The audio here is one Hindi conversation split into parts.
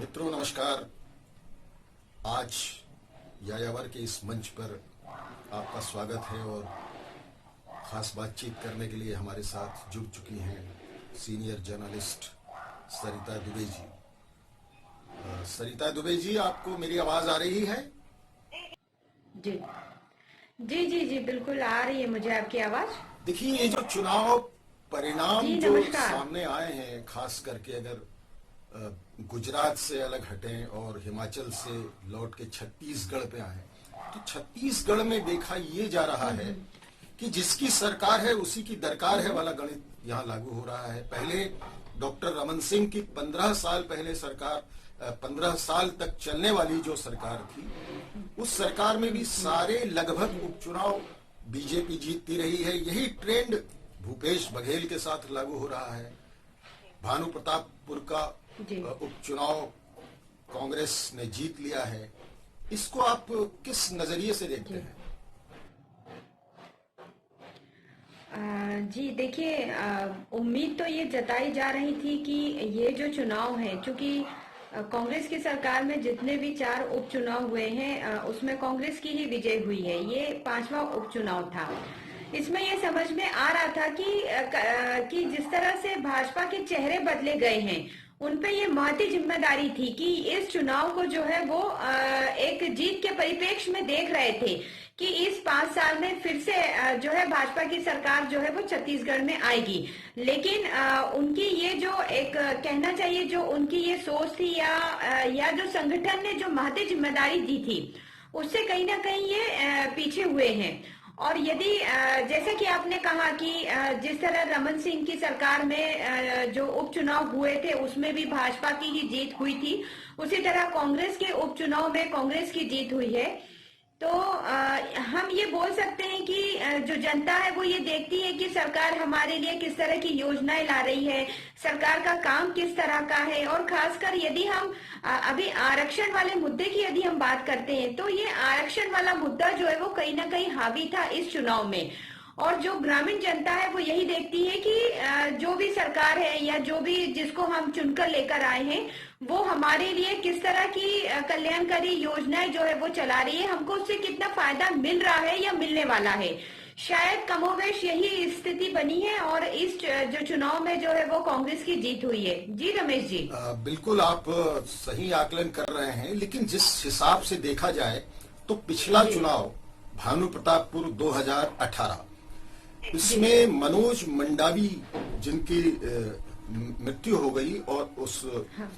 मित्रों नमस्कार। आज यायावर के इस मंच पर आपका स्वागत है और खास बातचीत करने के लिए हमारे साथ जुड़ चुकी हैं सीनियर जर्नलिस्ट सरिता दुबे जी। सरिता दुबे जी, आपको मेरी आवाज आ रही है? जी जी जी जी बिल्कुल आ रही है मुझे आपकी आवाज। देखिए, ये जो चुनाव परिणाम जी जो नमस्कार। सामने आए हैं, खास करके अगर गुजरात से अलग हटें और हिमाचल से लौट के छत्तीसगढ़ पे आए, तो छत्तीसगढ़ में देखा ये जा रहा है कि जिसकी सरकार है उसी की दरकार है वाला गणित यहाँ लागू हो रहा है। पहले डॉक्टर रमन सिंह की 15 साल पहले सरकार, 15 साल तक चलने वाली जो सरकार थी, उस सरकार में भी सारे लगभग उपचुनाव बीजेपी जीतती रही है। यही ट्रेंड भूपेश बघेल के साथ लागू हो रहा है। भानु प्रतापपुर का जी उपचुनाव कांग्रेस ने जीत लिया है। इसको आप किस नजरिए से देखते जी हैं? जी देखिए, उम्मीद तो ये जताई जा रही थी कि ये जो चुनाव है, क्योंकि कांग्रेस की सरकार में जितने भी 4 उपचुनाव हुए हैं, उसमें कांग्रेस की ही विजय हुई है। ये 5वां उपचुनाव था। इसमें ये समझ में आ रहा था कि जिस तरह से भाजपा के चेहरे बदले गए हैं, उन पे ये महती जिम्मेदारी थी कि इस चुनाव को जो है वो एक जीत के परिप्रेक्ष्य में देख रहे थे कि इस 5 साल में फिर से जो है भाजपा की सरकार जो है वो छत्तीसगढ़ में आएगी। लेकिन उनकी ये जो एक कहना चाहिए, जो उनकी ये सोच थी या जो संगठन ने जो महती जिम्मेदारी दी थी, उससे कहीं ना कहीं ये पीछे हुए हैं। और यदि जैसे कि आपने कहा कि जिस तरह रमन सिंह की सरकार में जो उपचुनाव हुए थे उसमें भी भाजपा की ही जीत हुई थी, उसी तरह कांग्रेस के उपचुनाव में कांग्रेस की जीत हुई है। तो हम ये बोल सकते हैं कि जो जनता है वो ये देखती है कि सरकार हमारे लिए किस तरह की योजनाएं ला रही है, सरकार का काम किस तरह का है। और खासकर यदि हम अभी आरक्षण वाले मुद्दे की यदि हम बात करते हैं, तो ये आरक्षण वाला मुद्दा जो है वो कहीं ना कहीं हावी था इस चुनाव में। और जो ग्रामीण जनता है वो यही देखती है कि जो भी सरकार है या जो भी जिसको हम चुनकर लेकर आए हैं, वो हमारे लिए किस तरह की कल्याणकारी योजनाएं जो है वो चला रही है, हमको उससे कितना फायदा मिल रहा है या मिलने वाला है। शायद कमोवेश यही स्थिति बनी है और इस जो चुनाव में जो है वो कांग्रेस की जीत हुई है। जी रमेश जी। बिल्कुल आप सही आकलन कर रहे हैं, लेकिन जिस हिसाब से देखा जाए तो पिछला जी चुनाव भानु प्रतापपुर 2018, जी इसमें मनोज मंडावी जिनकी मृत्यु हो गई और उस हाँ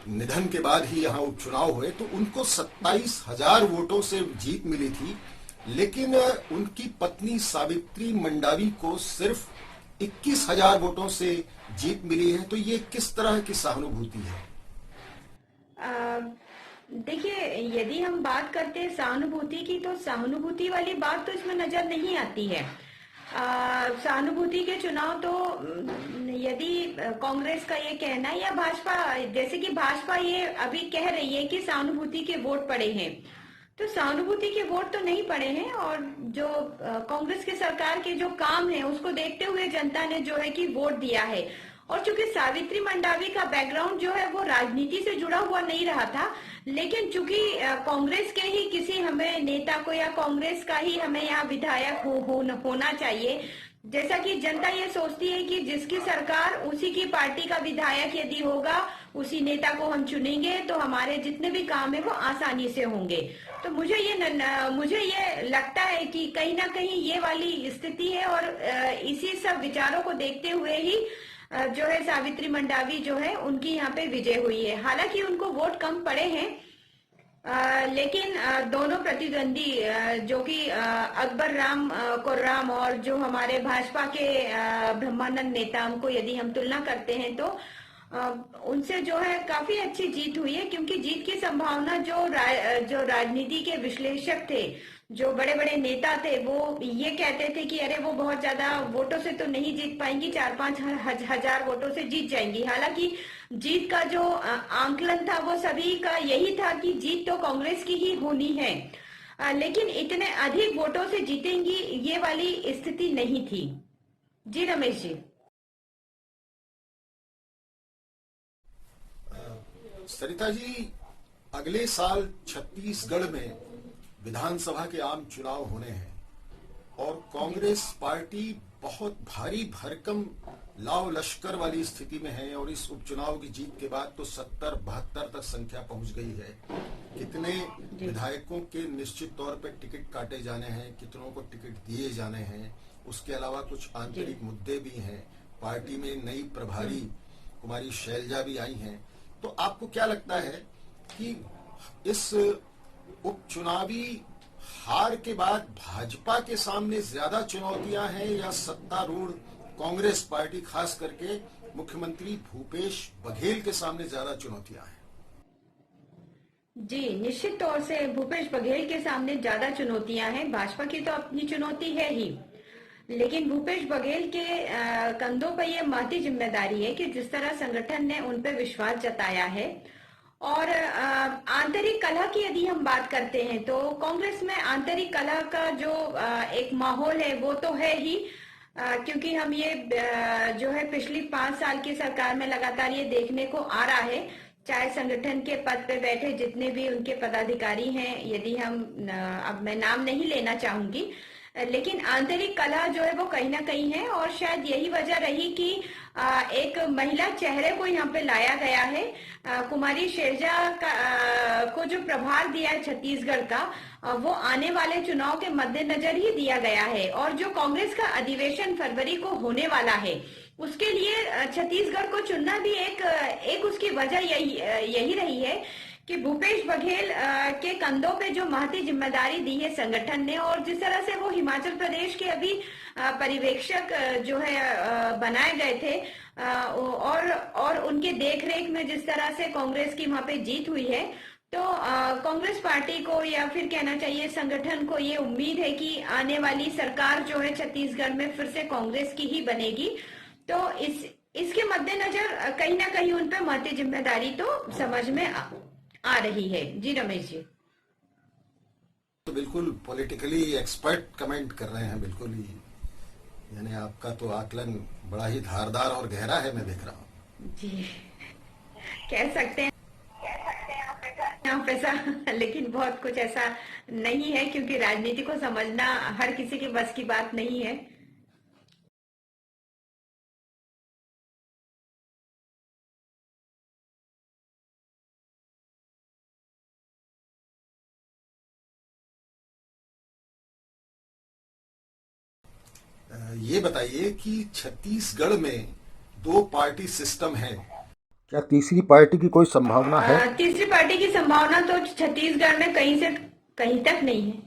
निधन के बाद ही यहाँ उपचुनाव हुए, तो उनको 27,000 वोटों से जीत मिली थी। लेकिन उनकी पत्नी सावित्री मंडावी को सिर्फ 21,000 वोटों से जीत मिली है। तो ये किस तरह की सहानुभूति है? अ, देखिए, यदि हम बात करते हैं सहानुभूति की, तो सहानुभूति वाली बात तो इसमें नजर नहीं आती है। सहानुभूति के चुनाव तो यदि कांग्रेस का ये कहना है या भाजपा, जैसे कि भाजपा ये अभी कह रही है कि सहानुभूति के वोट पड़े हैं, तो सहानुभूति के वोट तो नहीं पड़े हैं। और जो कांग्रेस की सरकार के जो काम है उसको देखते हुए जनता ने जो है कि वोट दिया है। और चूंकि सावित्री मंडावी का बैकग्राउंड जो है वो राजनीति से जुड़ा हुआ नहीं रहा था, लेकिन चूंकि कांग्रेस के ही किसी हमें नेता को या कांग्रेस का ही हमें यहाँ विधायक होना चाहिए, जैसा कि जनता ये सोचती है कि जिसकी सरकार उसी की पार्टी का विधायक यदि होगा, उसी नेता को हम चुनेंगे, तो हमारे जितने भी काम है वो आसानी से होंगे। तो मुझे ये लगता है कि कहीं ना कहीं ये वाली स्थिति है। और इसी सब विचारों को देखते हुए ही जो है सावित्री मंडावी जो है उनकी यहाँ पे विजय हुई है। हालांकि उनको वोट कम पड़े हैं, लेकिन दोनों प्रतिद्वंदी जो कि अकबर राम कुर्राम और जो हमारे भाजपा के ब्रह्मानंद नेता, उनको यदि हम तुलना करते हैं तो उनसे जो है काफी अच्छी जीत हुई है। क्योंकि जीत की संभावना जो राजनीति के विश्लेषक थे, जो बड़े बड़े नेता थे, वो ये कहते थे कि अरे वो बहुत ज्यादा वोटों से तो नहीं जीत पाएंगी, 4-5 हजार वोटों से जीत जाएंगी। हालांकि जीत का जो आंकलन था वो सभी का यही था कि जीत तो कांग्रेस की ही होनी है, लेकिन इतने अधिक वोटों से जीतेंगी ये वाली स्थिति नहीं थी। जी रमेश जी। सरिता जी, अगले साल छत्तीसगढ़ में विधानसभा के आम चुनाव होने हैं और कांग्रेस पार्टी बहुत भारी भरकम लाव लश्कर वाली स्थिति में है और इस उपचुनाव की जीत के बाद तो 70-72 तक संख्या पहुंच गई है। कितने विधायकों के निश्चित तौर पर टिकट काटे जाने हैं, कितनों को टिकट दिए जाने हैं, उसके अलावा कुछ आंतरिक मुद्दे भी हैं। पार्टी में नई प्रभारी कुमारी शैलजा भी आई हैं। तो आपको क्या लगता है कि इस उपचुनावी हार के बाद भाजपा के सामने ज्यादा चुनौतियां हैं या सत्तारूढ़ कांग्रेस पार्टी खास करके मुख्यमंत्री भूपेश बघेल के सामने ज्यादा चुनौतियां हैं? जी, निश्चित तौर से भूपेश बघेल के सामने ज्यादा चुनौतियां हैं। भाजपा की तो अपनी चुनौती है ही, लेकिन भूपेश बघेल के कंधों पर यह महती जिम्मेदारी है कि जिस तरह संगठन ने उन पर विश्वास जताया है। और आंतरिक कलह की यदि हम बात करते हैं तो कांग्रेस में आंतरिक कलह का जो एक माहौल है वो तो है ही, क्योंकि हम ये जो है पिछली 5 साल की सरकार में लगातार ये देखने को आ रहा है। चाहे संगठन के पद पे बैठे जितने भी उनके पदाधिकारी हैं, यदि हम अब मैं नाम नहीं लेना चाहूंगी, लेकिन आंतरिक कलह जो है वो कहीं ना कहीं है। और शायद यही वजह रही कि एक महिला चेहरे को यहाँ पे लाया गया है। कुमारी शैलजा को जो प्रभार दिया है छत्तीसगढ़ का, वो आने वाले चुनाव के मद्देनजर ही दिया गया है। और जो कांग्रेस का अधिवेशन फरवरी को होने वाला है, उसके लिए छत्तीसगढ़ को चुनना भी एक उसकी वजह यही रही है कि भूपेश बघेल के कंधों पे जो महती जिम्मेदारी दी है संगठन ने, और जिस तरह से वो हिमाचल प्रदेश के अभी पर्यवेक्षक जो है बनाए गए थे, और उनके देखरेख में जिस तरह से कांग्रेस की वहां पे जीत हुई है, तो कांग्रेस पार्टी को या फिर कहना चाहिए संगठन को ये उम्मीद है कि आने वाली सरकार जो है छत्तीसगढ़ में फिर से कांग्रेस की ही बनेगी। तो इसके मद्देनजर कहीं ना कहीं उन पे महती जिम्मेदारी तो समझ में आ रही है। जी रमेश जी। तो बिल्कुल पॉलिटिकली एक्सपर्ट कमेंट कर रहे हैं, बिल्कुल ही, यानी आपका तो आकलन बड़ा ही धारदार और गहरा है, मैं देख रहा हूँ। जी, कह सकते हैं आप ऐसा, लेकिन बहुत कुछ ऐसा नहीं है, क्योंकि राजनीति को समझना हर किसी के बस की बात नहीं है। ये बताइए कि छत्तीसगढ़ में 2 पार्टी सिस्टम है, क्या तीसरी पार्टी की कोई संभावना है? तीसरी पार्टी की संभावना तो छत्तीसगढ़ में कहीं से कहीं तक नहीं है।